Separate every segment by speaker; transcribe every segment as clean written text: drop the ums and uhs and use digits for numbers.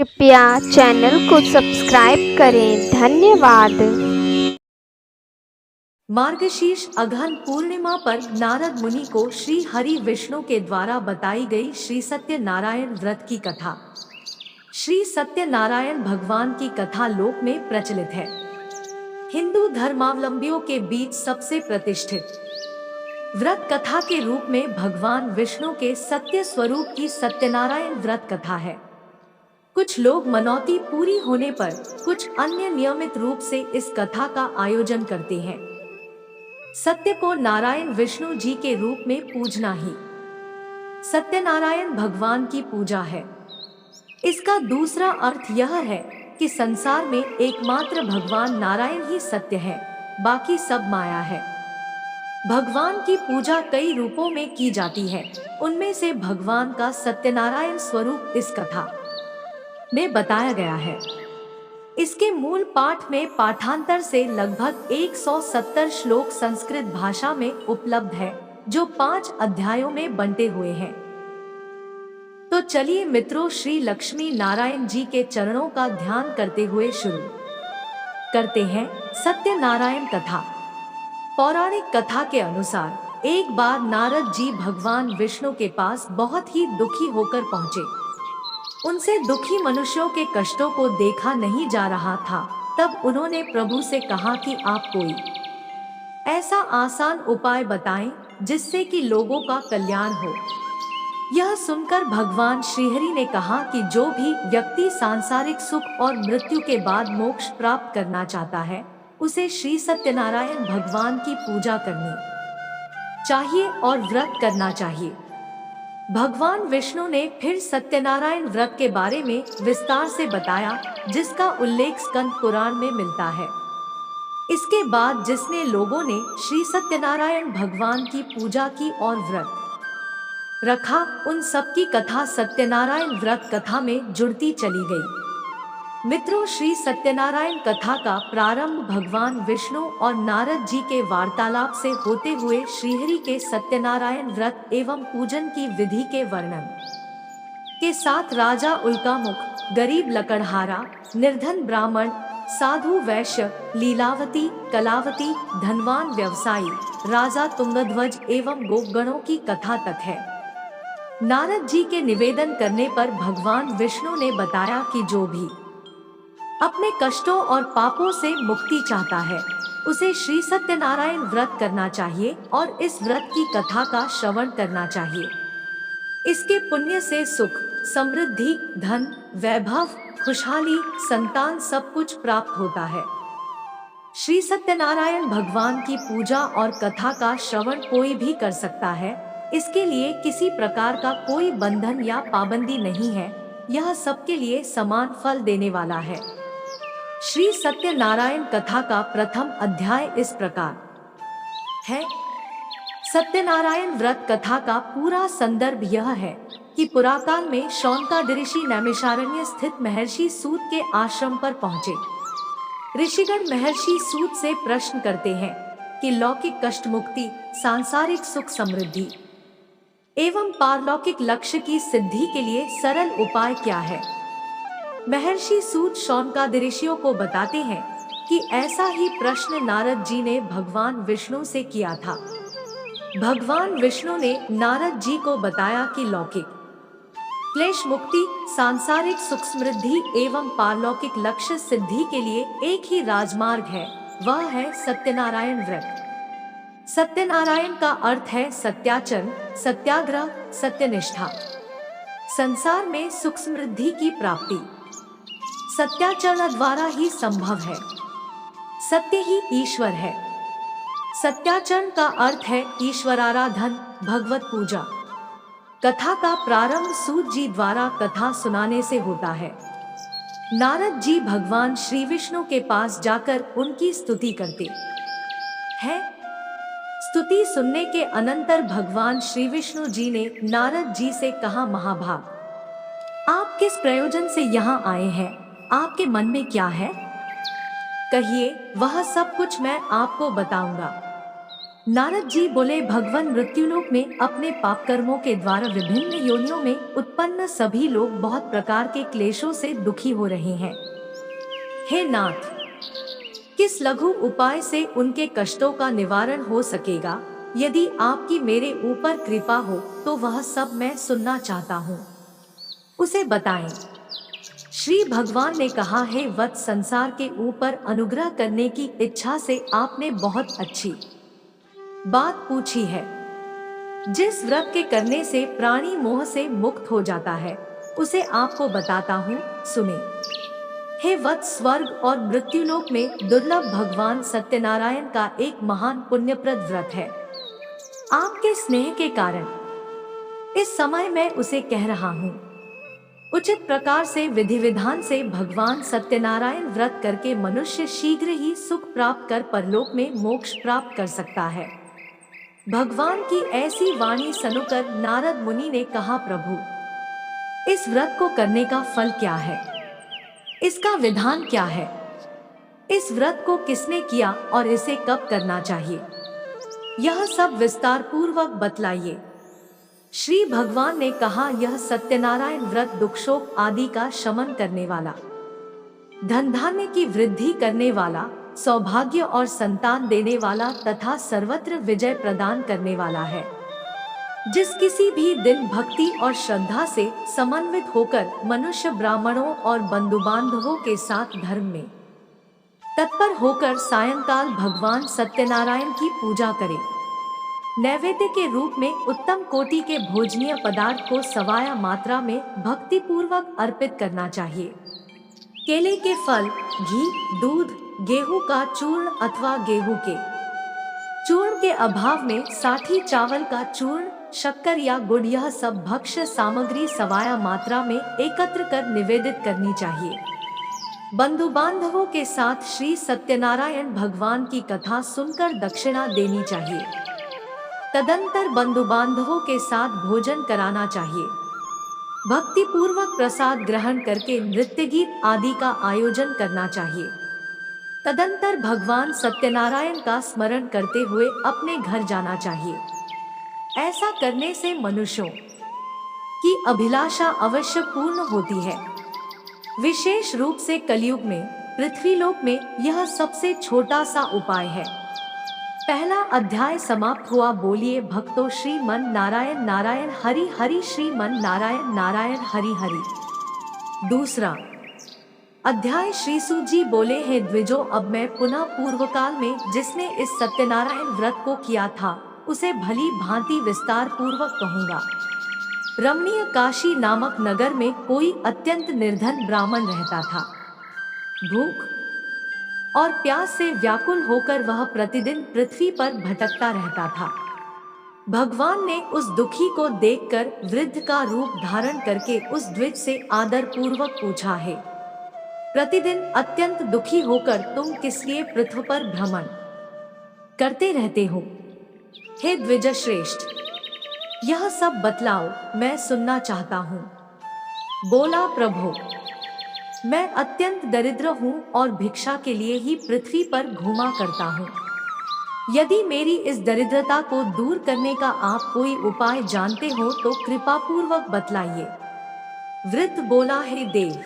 Speaker 1: कृपया चैनल को सब्सक्राइब करें। धन्यवाद।
Speaker 2: मार्गशीर्ष अगहन पूर्णिमा पर नारद मुनि को श्री हरि विष्णु के द्वारा बताई गई श्री सत्यनारायण व्रत की कथा। श्री सत्यनारायण भगवान की कथा लोक में प्रचलित है। हिंदू धर्मावलंबियों के बीच सबसे प्रतिष्ठित व्रत कथा के रूप में भगवान विष्णु के सत्य स्वरूप की सत्यनारायण व्रत कथा है। कुछ लोग मनौती पूरी होने पर, कुछ अन्य नियमित रूप से इस कथा का आयोजन करते हैं। सत्य को नारायण विष्णु जी के रूप में पूजना ही सत्यनारायण भगवान की पूजा है। इसका दूसरा अर्थ यह है कि संसार में एकमात्र भगवान नारायण ही सत्य है, बाकी सब माया है। भगवान की पूजा कई रूपों में की जाती है, उनमें से भगवान का सत्यनारायण स्वरूप इस कथा में बताया गया है। इसके मूल पाठ में पाठांतर से लगभग 170 श्लोक संस्कृत भाषा में उपलब्ध है, जो 5 अध्यायों में बंटे हुए हैं। तो चलिए मित्रों, श्री लक्ष्मी नारायण जी के चरणों का ध्यान करते हुए शुरू करते हैं सत्यनारायण कथा। पौराणिक कथा के अनुसार एक बार नारद जी भगवान विष्णु के पास बहुत ही दुखी होकर पहुँचे। उनसे दुखी मनुष्यों के कष्टों को देखा नहीं जा रहा था। तब उन्होंने प्रभु से कहा कि आप कोई ऐसा आसान उपाय बताएं जिससे कि लोगों का कल्याण हो। यह सुनकर भगवान श्रीहरि ने कहा कि जो भी व्यक्ति सांसारिक सुख और मृत्यु के बाद मोक्ष प्राप्त करना चाहता है, उसे श्री सत्यनारायण भगवान की पूजा करनी चाहिए और व्रत करना चाहिए। भगवान विष्णु ने फिर सत्यनारायण व्रत के बारे में विस्तार से बताया, जिसका उल्लेख स्कंद पुराण में मिलता है। इसके बाद जिसने लोगों ने श्री सत्यनारायण भगवान की पूजा की और व्रत रखा, उन सब की कथा सत्यनारायण व्रत कथा में जुड़ती चली गई। मित्रों, श्री सत्यनारायण कथा का प्रारंभ भगवान विष्णु और नारद जी के वार्तालाप से होते हुए श्रीहरि के सत्यनारायण व्रत एवं पूजन की विधि के वर्णन के साथ राजा उल्कामुख, गरीब लकड़हारा, निर्धन ब्राह्मण, साधु वैश्य, लीलावती, कलावती, धनवान व्यवसायी, राजा तुंगध्वज एवं गोपगणों की कथा तक है। नारद जी के निवेदन करने पर भगवान विष्णु ने बताया कि जो भी अपने कष्टों और पापों से मुक्ति चाहता है, उसे श्री सत्यनारायण व्रत करना चाहिए और इस व्रत की कथा का श्रवण करना चाहिए। इसके पुण्य से सुख, समृद्धि, धन, वैभव, खुशहाली, संतान सब कुछ प्राप्त होता है। श्री सत्यनारायण भगवान की पूजा और कथा का श्रवण कोई भी कर सकता है। इसके लिए किसी प्रकार का कोई बंधन या पाबंदी नहीं है। यह सबके लिए समान फल देने वाला है। श्री सत्यनारायण कथा का प्रथम अध्याय इस प्रकार है। सत्यनारायण व्रत कथा का पूरा संदर्भ यह है कि पुराकाल में शौनकाद ऋषि नैमिषारण्य स्थित महर्षि सूत के आश्रम पर पहुँचे। ऋषिगण महर्षि सूत से प्रश्न करते हैं कि लौकिक कष्ट मुक्ति, सांसारिक सुख समृद्धि एवं पारलौकिक लक्ष्य की सिद्धि के लिए सरल उपाय क्या है। महर्षि सूत शौनकाद ऋषियों को बताते हैं कि ऐसा ही प्रश्न नारद जी ने भगवान विष्णु से किया था। भगवान विष्णु ने नारद जी को बताया कि लौकिक क्लेश मुक्ति, सांसारिक सुख समृद्धि एवं पारलौकिक लक्ष्य सिद्धि के लिए एक ही राजमार्ग है, वह है सत्यनारायण व्रत। सत्यनारायण का अर्थ है सत्याचरण, सत्याग्रह, सत्यनिष्ठा। संसार में सुख समृद्धि की प्राप्ति सत्याचरण द्वारा ही संभव है। सत्य ही ईश्वर है। सत्याचरण का अर्थ है ईश्वराराधन, भगवत पूजा। कथा का प्रारंभ सूत जी द्वारा कथा सुनाने से होता है। नारद जी भगवान श्री विष्णु के पास जाकर उनकी स्तुति करते हैं। स्तुति सुनने के अनंतर भगवान श्री विष्णु जी ने नारद जी से कहा, महाभाग, आप किस प्रयोजन से यहाँ आए हैं? आपके मन में क्या है? कहिए, वह सब कुछ मैं आपको बताऊंगा। नारद जी बोले, भगवान मृत्युलोक में अपने पाप कर्मों के द्वारा विभिन्न योनियों में उत्पन्न सभी लोग बहुत प्रकार के क्लेशों से दुखी हो रहे हैं। हे नाथ, किस लघु उपाय से उनके कष्टों का निवारण हो सकेगा? यदि आपकी मेरे ऊपर कृपा हो तो वह सब मैं सुनना चाहता हूँ, उसे बताएं। श्री भगवान ने कहा, हे वत्स, संसार के ऊपर अनुग्रह करने की इच्छा से आपने बहुत अच्छी बात पूछी है। जिस व्रत के करने से प्राणी मोह से मुक्त हो जाता है, उसे आपको बताता हूँ, सुने। हे वत्स, स्वर्ग और मृत्युलोक में दुर्लभ भगवान सत्यनारायण का एक महान पुण्यप्रद व्रत है। आपके स्नेह के कारण इस समय मैं उसे कह रहा हूँ। उचित प्रकार से विधि विधान से भगवान सत्यनारायण व्रत करके मनुष्य शीघ्र ही सुख प्राप्त कर परलोक में मोक्ष प्राप्त कर सकता है। भगवान की ऐसी वाणी सुनकर नारद मुनि ने कहा, प्रभु, इस व्रत को करने का फल क्या है? इसका विधान क्या है? इस व्रत को किसने किया और इसे कब करना चाहिए? यह सब विस्तार पूर्वक बतलाइए। श्री भगवान ने कहा, यह सत्यनारायण व्रत दुख शोक आदि का शमन करने वाला, धन धान्य की वृद्धि करने वाला, सौभाग्य और संतान देने वाला तथा सर्वत्र विजय प्रदान करने वाला है। जिस किसी भी दिन भक्ति और श्रद्धा से समन्वित होकर मनुष्य ब्राह्मणों और बंधु बांधवों के साथ धर्म में तत्पर होकर सायंकाल भगवान सत्यनारायण की पूजा करे, नैवेद्य के रूप में उत्तम कोटि के भोजनीय पदार्थ को सवाया मात्रा में भक्ति पूर्वक अर्पित करना चाहिए। केले के फल, घी, दूध, गेहूं का चूर्ण अथवा गेहूं के चूर्ण के अभाव में साठी चावल का चूर्ण, शक्कर या गुड़, यह सब भक्ष्य सामग्री सवाया मात्रा में एकत्र कर निवेदित करनी चाहिए। बंधु बांधवों के साथ श्री सत्यनारायण भगवान की कथा सुनकर दक्षिणा देनी चाहिए। तदंतर बंधु बांधवों के साथ भोजन कराना चाहिए। भक्ति पूर्वक प्रसाद ग्रहण करके नृत्य गीत आदि का आयोजन करना चाहिए। तदंतर भगवान सत्यनारायण का स्मरण करते हुए अपने घर जाना चाहिए। ऐसा करने से मनुष्यों की अभिलाषा अवश्य पूर्ण होती है। विशेष रूप से कलयुग में, पृथ्वीलोक में यह सबसे छोटा सा उपाय है। पहला अध्याय समाप्त हुआ। बोलिए भक्तों, श्रीमन नारायण नारायण हरि हरि, श्रीमन नारायण नारायण हरि हरि। दूसरा अध्याय श्रीसु जी बोले, हैं द्विजो, अब मैं पुनः पूर्व काल में जिसने इस सत्यनारायण व्रत को किया था उसे भली भांति विस्तार पूर्वक कहूँगा। रमणीय काशी नामक नगर में कोई अत्यंत निर्धन ब्राह्मण रहता था। भूख और प्यास से व्याकुल होकर वह प्रतिदिन पृथ्वी पर भटकता रहता था। भगवान ने उस दुखी को देखकर वृद्ध का रूप धारण करके उस द्विज से आदर पूर्वक पूछा, है प्रतिदिन अत्यंत दुखी होकर तुम किस लिए पृथ्वी पर भ्रमण करते रहते हो? हे द्विज श्रेष्ठ, यह सब बतलाओ, मैं सुनना चाहता हूँ। बोला, प्रभु, मैं अत्यंत दरिद्र हूँ और भिक्षा के लिए ही पृथ्वी पर घूमा करता हूँ। यदि मेरी इस दरिद्रता को दूर करने का आप कोई उपाय जानते हो तो कृपा पूर्वक बतलाइए। वृद्ध बोला, हे देव,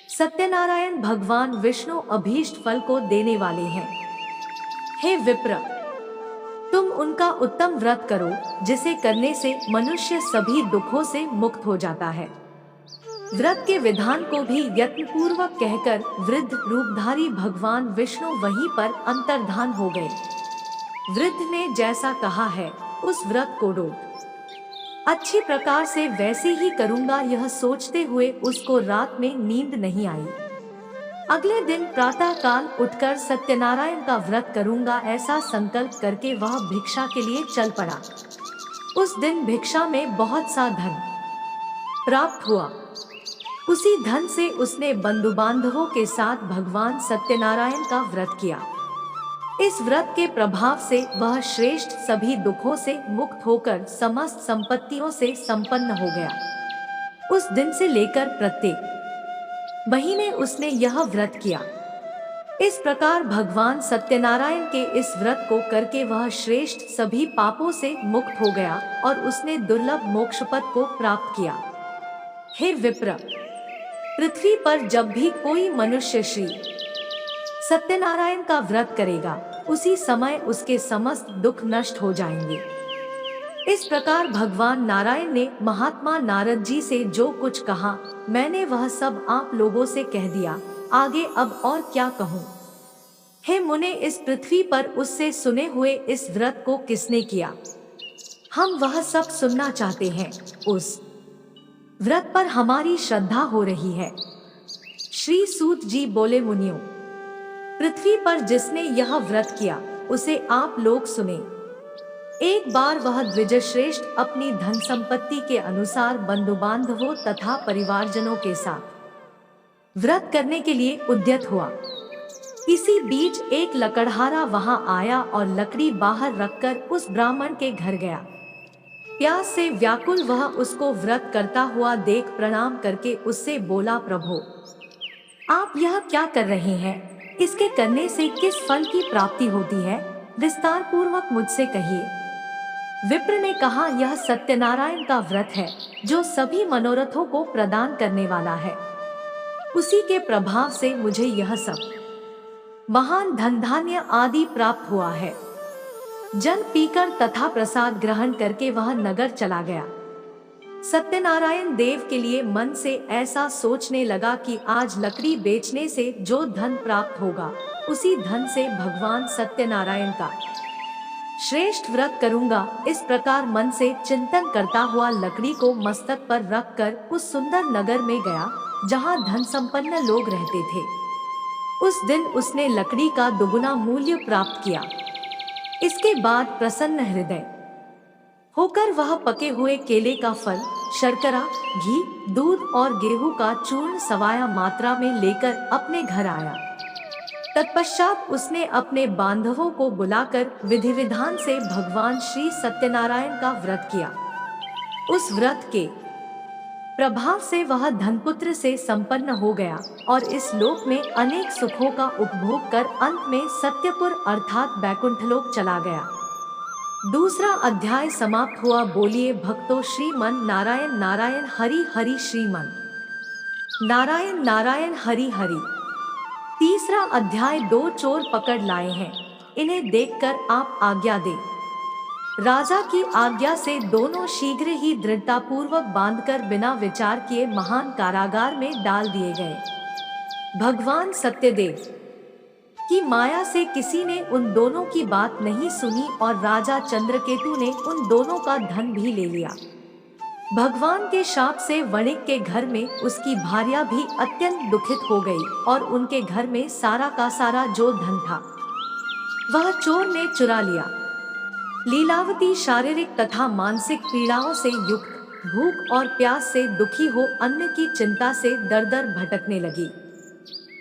Speaker 2: सत्यनारायण भगवान विष्णु अभीष्ट फल को देने वाले हैं। हे विप्र, तुम उनका उत्तम व्रत करो, जिसे करने से मनुष्य सभी दुखों से मुक्त हो जाता है। व्रत के विधान को भी यत्न पूर्वक कहकर वृद्ध रूपधारी भगवान विष्णु वहीं पर अंतर्धान हो गए। वृद्ध ने जैसा कहा है उस व्रत को रोक अच्छी प्रकार से वैसे ही करूंगा, यह सोचते हुए उसको रात में नींद नहीं आई। अगले दिन प्रातः काल उठकर सत्यनारायण का व्रत करूंगा ऐसा संकल्प करके वह भिक्षा के लिए चल पड़ा। उस दिन भिक्षा में बहुत सा धन प्राप्त हुआ। उसी धन से उसने बंधु बांधवों के साथ भगवान सत्यनारायण का व्रत किया। इस व्रत के प्रभाव से वह श्रेष्ठ सभी दुखों से मुक्त होकर समस्त संपत्तियों से संपन्न हो गया। उस दिन से लेकर प्रत्येक महीने उसने यह व्रत किया। इस प्रकार भगवान सत्यनारायण के इस व्रत को करके वह श्रेष्ठ सभी पापों से मुक्त हो गया और उसने दुर्लभ मोक्ष पद को प्राप्त किया। हे विप्र, पृथ्वी पर जब भी कोई मनुष्य श्री सत्यनारायण का व्रत करेगा, उसी समय उसके समस्त दुख नष्ट हो जाएंगे। इस प्रकार भगवान नारायण ने महात्मा नारद जी से जो कुछ कहा, मैंने वह सब आप लोगों से कह दिया। आगे अब और क्या कहूँ। हे मुने, इस पृथ्वी पर उससे सुने हुए इस व्रत को किसने किया, हम वह सब सुनना चाहते हैं। उस व्रत पर हमारी श्रद्धा हो रही है। श्री सूत जी बोले, मुनियों, पृथ्वी पर जिसने यह व्रत किया उसे आप लोग सुने। एक बार वह द्विजश्रेष्ठ अपनी धन संपत्ति के अनुसार बंधु बांधवों तथा परिवारजनों के साथ व्रत करने के लिए उद्यत हुआ। इसी बीच एक लकड़हारा वहां आया और लकड़ी बाहर रखकर उस ब्राह्मण के घर गया। प्यास से व्याकुल वह उसको व्रत करता हुआ देख प्रणाम करके उससे बोला, प्रभु, आप यह क्या कर रहे हैं? इसके करने से किस फल की प्राप्ति होती है? विस्तार पूर्वक मुझसे कहिए। विप्र ने कहा, यह सत्यनारायण का व्रत है जो सभी मनोरथों को प्रदान करने वाला है। उसी के प्रभाव से मुझे यह सब महान धन धान्य आदि प्राप्त हुआ है। जल पीकर तथा प्रसाद ग्रहण करके वह नगर चला गया। सत्यनारायण देव के लिए मन से ऐसा सोचने लगा कि आज लकड़ी बेचने से जो धन प्राप्त होगा, उसी धन से भगवान सत्यनारायण का श्रेष्ठ व्रत करूंगा। इस प्रकार मन से चिंतन करता हुआ लकड़ी को मस्तक पर रखकर उस सुंदर नगर में गया जहां धन संपन्न लोग रहते थे। उस दिन उसने लकड़ी का दुगुना मूल्य प्राप्त किया। इसके बाद प्रसन्न हृदय होकर वह पके हुए केले का फल, शर्करा, घी, दूध और गेहूं का चूर्ण सवाया मात्रा में लेकर अपने घर आया। तत्पश्चात उसने अपने बांधवों को बुलाकर विधि विधान से भगवान श्री सत्यनारायण का व्रत किया। उस व्रत के प्रभाव से वह धनपुत्र से संपन्न हो गया और इस लोक में अनेक सुखों का उपभोग कर अंत में सत्यपुर अर्थात बैकुंठलोक चला गया। दूसरा अध्याय समाप्त हुआ। बोलिए भक्तों, श्रीमन नारायण नारायण हरि हरि, श्रीमन नारायण नारायण हरि हरि। तीसरा अध्याय, दो चोर पकड़ लाए हैं, इन्हें देखकर आप आज्ञा दे। राजा की आज्ञा से दोनों शीघ्र ही दृढ़तापूर्वक बांधकर बिना विचार किए महान कारागार में डाल दिए गए। भगवान सत्यदेव की माया से किसी ने उन दोनों की बात नहीं सुनी और राजा चंद्रकेतु ने उन दोनों का धन भी ले लिया। भगवान के शाप से वणिक के घर में उसकी भार्या भी अत्यंत दुखित हो गई और उनके घर में सारा का सारा जो धन था वह चोर ने चुरा लिया। लीलावती शारीरिक तथा मानसिक पीड़ाओं से युक्त, भूख और प्यास से दुखी हो अन्न की चिंता से दर दर भटकने लगी।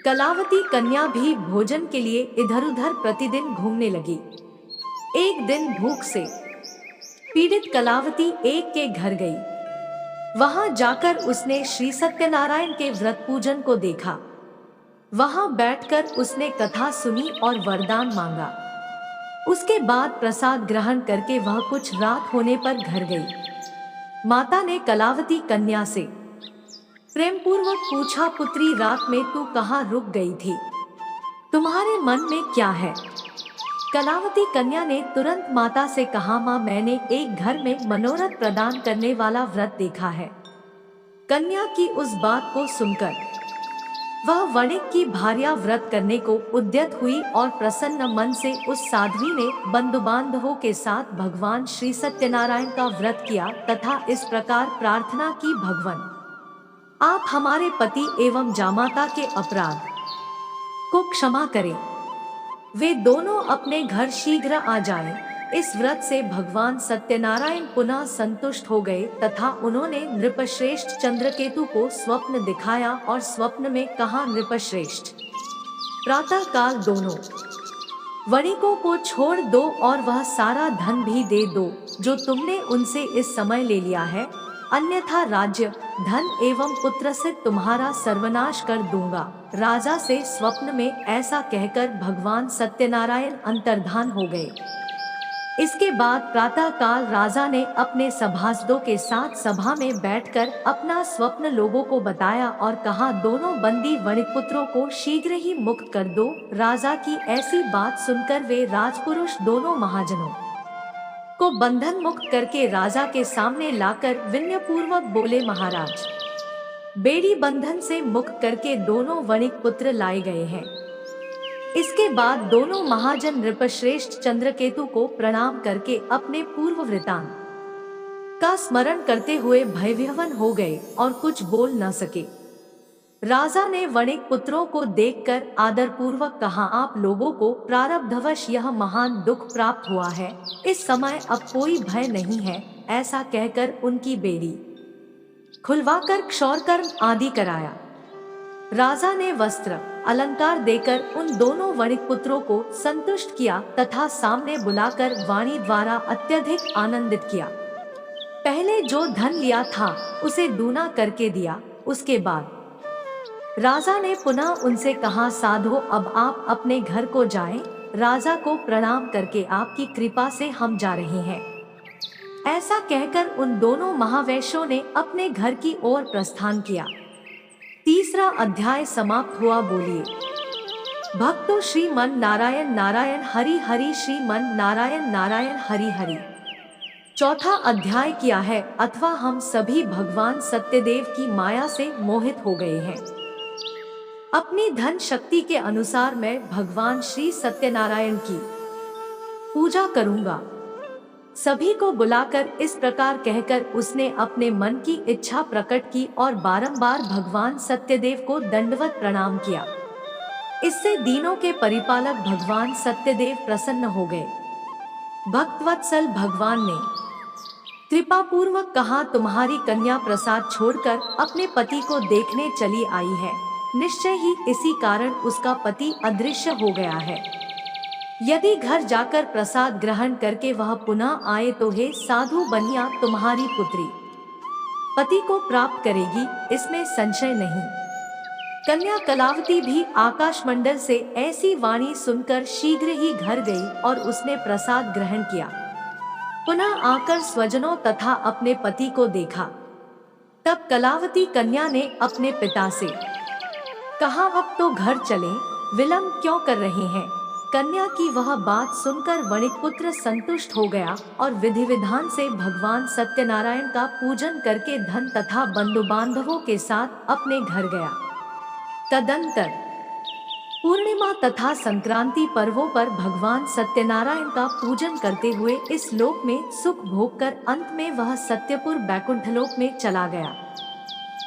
Speaker 2: कलावती कन्या भी भोजन के लिए इधर उधर प्रतिदिन घूमने लगी। एक दिन भूख से पीड़ित कलावती एक के घर गई। वहां जाकर उसने श्री सत्यनारायण के व्रत पूजन को देखा। वहां बैठकर उसने कथा सुनी और वरदान मांगा। उसके बाद प्रसाद ग्रहण करके वह कुछ रात होने पर घर गई। माता ने कलावती कन्या से प्रेम पूर्वक पूछा, पुत्री, रात में तू कहाँ रुक गई थी? तुम्हारे मन में क्या है? कलावती कन्या ने तुरंत माता से कहा, माँ, मैंने एक घर में मनोरथ प्रदान करने वाला व्रत देखा है। कन्या की उस बात को सुनकर वह वणिक की भार्या व्रत करने को उद्यत हुई और प्रसन्न मन से उस साध्वी ने बंधु बांधवों के साथ भगवान श्री सत्यनारायण का व्रत किया तथा इस प्रकार प्रार्थना की, भगवान, आप हमारे पति एवं जामाता के अपराध को क्षमा करें। वे दोनों अपने घर शीघ्र आ जाएं। इस व्रत से भगवान सत्यनारायण पुनः संतुष्ट हो गए तथा उन्होंने नृपश्रेष्ठ चंद्रकेतु को स्वप्न दिखाया और स्वप्न में कहा, नृपश्रेष्ठ, प्रातः काल दोनों वणिकों को छोड़ दो और वह सारा धन भी दे दो जो तुमने उनसे इस समय ले लिया है, अन्यथा राज्य, धन एवं पुत्र से तुम्हारा सर्वनाश कर दूंगा। राजा से स्वप्न में ऐसा कहकर भगवान सत्यनारायण अंतर्धान हो गए। इसके बाद प्रातः काल राजा ने अपने सभासदों के साथ सभा में बैठकर अपना स्वप्न लोगों को बताया और कहा, दोनों बंदी वणिकपुत्रों को शीघ्र ही मुक्त कर दो। राजा की ऐसी बात सुनकर वे राजपुरुष दोनों महाजनों को बंधन मुक्त करके राजा के सामने लाकर विनयपूर्वक बोले, महाराज, बेड़ी बंधन से मुक्त करके दोनों वणिक पुत्र लाए गए हैं। इसके बाद दोनों महाजन नृपश्रेष्ठ चंद्रकेतु को प्रणाम करके अपने पूर्व वृतांत का स्मरण करते हुए भयविह्वल हो गए और कुछ बोल न सके। राजा ने वणिक पुत्रों को देखकर आदर पूर्वक कहा, आप लोगों को प्रारब्धवश यह महान दुख प्राप्त हुआ है, इस समय अब कोई भय नहीं है। ऐसा कहकर उनकी बेड़ी खुलवाकर क्षौरकर्म आदि कराया। राजा ने वस्त्र अलंकार देकर उन दोनों वणिक पुत्रों को संतुष्ट किया तथा सामने बुलाकर वाणी द्वारा अत्यधिक आनंदित किया। पहले जो धन लिया था उसे दूना करके दिया। उसके बाद राजा ने पुनः उनसे कहा, साधो, अब आप अपने घर को जाएं। राजा को प्रणाम करके आपकी कृपा से हम जा रहे हैं। ऐसा कहकर उन दोनों महावैश्यों ने अपने घर की ओर प्रस्थान किया। तीसरा अध्याय समाप्त हुआ। बोलिए भक्तों, श्रीमन नारायण नारायण हरि हरि, श्रीमन नारायण नारायण हरि हरि। चौथा अध्याय क्या है? अथवा हम सभी भगवान सत्यदेव की माया से मोहित हो गए हैं। अपनी धन शक्ति के अनुसार मैं भगवान श्री सत्यनारायण की पूजा करूंगा। सभी को बुलाकर इस प्रकार कहकर उसने अपने मन की इच्छा प्रकट की और बारंबार भगवान सत्यदेव को दंडवत प्रणाम किया। इससे दीनों के परिपालक भगवान सत्यदेव प्रसन्न हो गए। भक्तवत्सल भगवान ने कृपा पूर्वक कहा, तुम्हारी कन्या प्रसाद छोड़कर अपने पति को देखने चली आई है। निश्चय ही इसी कारण उसका पति अदृश्य हो गया है। यदि घर जाकर प्रसाद ग्रहण करके वह पुनः आए तो हे साधु बनिया, तुम्हारी पुत्री पति को प्राप्त करेगी, इसमें संशय नहीं। कन्या कलावती भी आकाशमंडल से ऐसी वाणी सुनकर शीघ्र ही घर गई और उसने प्रसाद ग्रहण किया। पुनः आकर स्वजनों तथा अपने पति को देखा। तब कलावती कन्या ने अपने पिता से कहा, अब तो घर चलें, विलंब क्यों कर रहे हैं? कन्या की वह बात सुनकर वणिकपुत्र संतुष्ट हो गया और विधि विधान से भगवान सत्यनारायण का पूजन करके धन तथा बंधु बांधवों के साथ अपने घर गया। तदंतर पूर्णिमा तथा संक्रांति पर्वों पर भगवान सत्यनारायण का पूजन करते हुए इस लोक में सुख भोग कर अंत में वह सत्यपुर बैकुंठलोक में चला गया।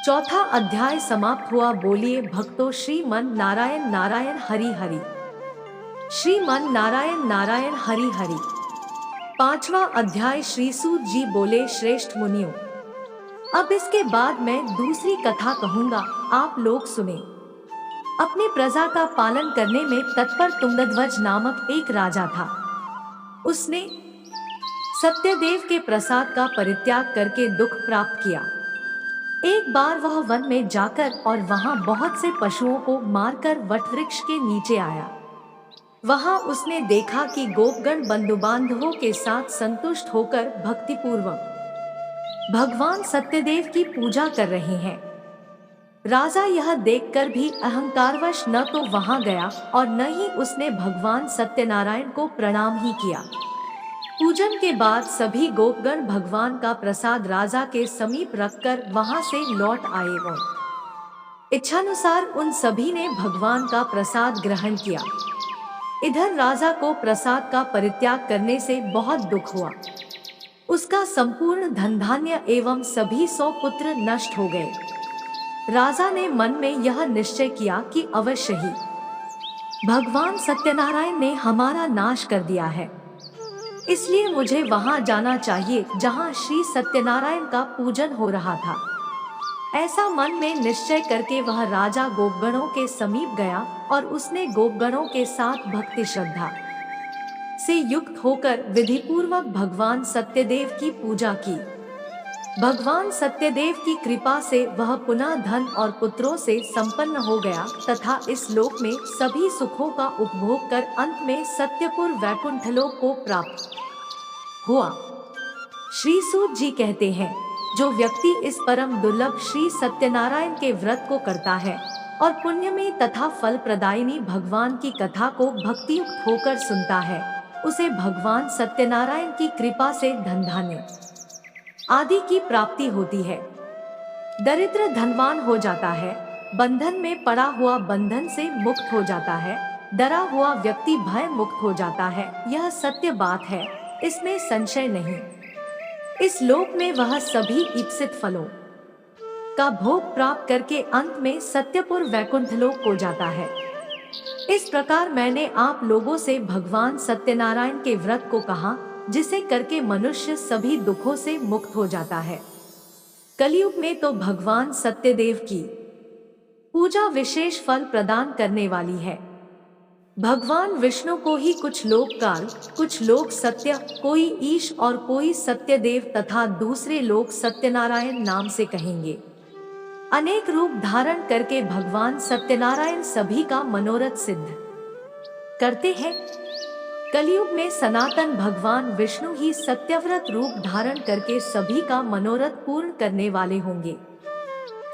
Speaker 2: चौथा अध्याय समाप्त हुआ। बोलिए भक्तों, श्रीमन नारायण नारायण हरि हरि, श्रीमन नारायण नारायण हरि हरि। पांचवा अध्याय। श्री सूत जी बोले, श्रेष्ठ मुनियों, अब इसके बाद मैं दूसरी कथा कहूँगा, आप लोग सुने। अपनी प्रजा का पालन करने में तत्पर तुंगध्वज नामक एक राजा था। उसने सत्यदेव के प्रसाद का परित्याग करके दुख प्राप्त किया। एक बार वह वन में जाकर और वहां बहुत से पशुओं को मारकर वटवृक्ष के नीचे आया। वहां उसने देखा कि गोपगण बंधु बांधवों के साथ संतुष्ट होकर भक्तिपूर्वक भगवान सत्यदेव की पूजा कर रहे हैं। राजा यह देखकर भी अहंकारवश न तो वहां गया और न ही उसने भगवान सत्यनारायण को प्रणाम ही किया। पूजन के बाद सभी गोपगण भगवान का प्रसाद राजा के समीप रखकर वहां से लौट आए और इच्छानुसार उन सभी ने भगवान का प्रसाद ग्रहण किया। इधर राजा को प्रसाद का परित्याग करने से बहुत दुख हुआ। उसका संपूर्ण धन धान्य एवं सभी 100 पुत्र नष्ट हो गए। राजा ने मन में यह निश्चय किया कि अवश्य ही भगवान सत्यनारायण ने हमारा नाश कर दिया है, इसलिए मुझे वहां जाना चाहिए जहां श्री सत्यनारायण का पूजन हो रहा था। ऐसा मन में निश्चय करके वह राजा गोपगणों के समीप गया और उसने गोपगणों के साथ भक्ति श्रद्धा से युक्त होकर विधिपूर्वक भगवान सत्यदेव की पूजा की। भगवान सत्यदेव की कृपा से वह पुनः धन और पुत्रों से संपन्न हो गया तथा इस लोक में सभी सुखों का उपभोग कर अंत में सत्यपुर वैकुंठ लोक को प्राप्त हुआ। श्री सूत जी कहते हैं, जो व्यक्ति इस परम दुर्लभ श्री सत्यनारायण के व्रत को करता है और पुण्य में तथा फल प्रदायिनी भगवान की कथा को भक्तियुक्त होकर सुनता है, उसे भगवान सत्यनारायण की कृपा से धन धान्य आदि की प्राप्ति होती है। दरिद्र धनवान हो जाता है, बंधन में पड़ा हुआ बंधन से मुक्त हो जाता है, डरा हुआ व्यक्ति भय मुक्त हो जाता है। यह सत्य बात है, इसमें संशय नहीं। इस लोक में वह सभी इप्सित फलों का भोग प्राप्त करके अंत में सत्यपुर वैकुंठ लोक को जाता है। इस प्रकार मैंने आप लोगों से भगवान सत्यनारायण के व्रत को कहा, जिसे करके मनुष्य सभी दुखों से मुक्त हो जाता है। कलयुग में तो भगवान सत्यदेव की पूजा विशेष फल प्रदान करने वाली है। भगवान विष्णु को ही कुछ लोग काल, कुछ लोग सत्य, कोई ईश और कोई सत्यदेव तथा दूसरे लोग सत्यनारायण नाम से कहेंगे। अनेक रूप धारण करके भगवान सत्यनारायण सभी का मनोरथ सिद्ध करते हैं। कलयुग में सनातन भगवान विष्णु ही सत्यव्रत रूप धारण करके सभी का मनोरथ पूर्ण करने वाले होंगे।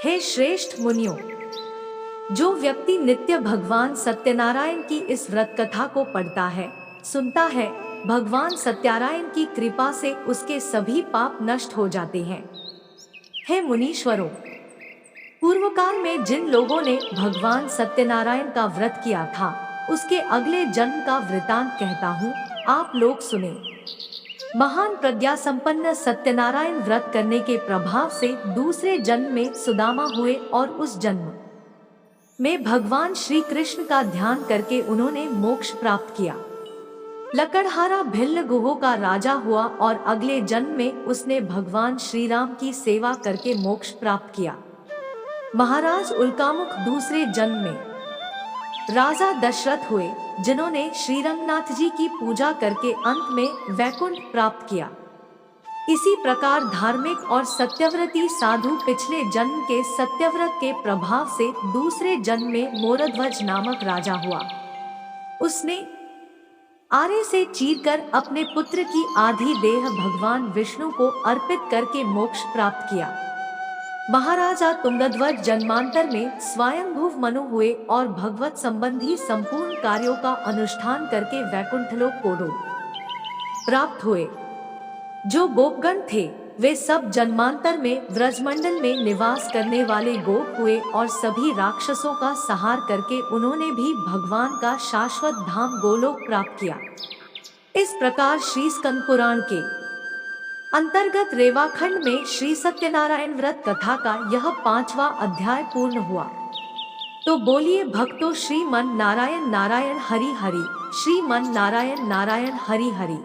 Speaker 2: हे श्रेष्ठ मुनियों, जो व्यक्ति नित्य भगवान सत्यनारायण की इस व्रत कथा को पढ़ता है, सुनता है, भगवान सत्यनारायण की कृपा से उसके सभी पाप नष्ट हो जाते हैं। हे मुनीश्वरों, पूर्व काल में जिन लोगों ने भगवान सत्यनारायण का व्रत किया था, उसके अगले जन्म का वृतांत कहता हूँ, आप लोग सुने। महान प्रज्ञा संपन्न सत्यनारायण व्रत करने के प्रभाव से दूसरे जन्म में सुदामा हुए और उस जन्म में भगवान श्री कृष्ण का ध्यान करके उन्होंने मोक्ष प्राप्त किया। लकड़हारा भिल्ल गुहों का राजा हुआ और अगले जन्म में उसने भगवान श्री राम की सेवा करके मोक्ष प्राप्त किया। महाराज उल्कामुख दूसरे जन्म में राजा दशरथ हुए, जिन्होंने श्री रंगनाथ जी की पूजा करके अंत में वैकुंठ प्राप्त किया। इसी प्रकार धार्मिक और सत्यव्रती साधु पिछले जन्म के सत्यव्रत के प्रभाव से दूसरे जन्म में मोरध्वज नामक राजा हुआ। उसने आरे से चीरकर अपने पुत्र की आधी देह भगवान विष्णु को अर्पित करके मोक्ष प्राप्त किया। महाराजा तुंगध्वज जन्मांतर में स्वयंभुव मनु हुए और भगवत संबंधी संपूर्ण कार्यों का अनुष्ठान करके वैकुंठलोक को प्राप्त हुए। जो गोपगण थे, वे सब जन्मांतर में व्रजमंडल में निवास करने वाले गोप हुए और सभी राक्षसों का संहार करके उन्होंने भी भगवान का शाश्वत धाम गोलोक प्राप्त किया। इस प्रकार श्री स्कंद पुराण के अंतर्गत रेवाखंड में श्री सत्यनारायण व्रत कथा का यह 5वां अध्याय पूर्ण हुआ। तो बोलिए भक्तों, श्रीमन नारायण नारायण हरि हरि, श्रीमन नारायण नारायण हरि हरि।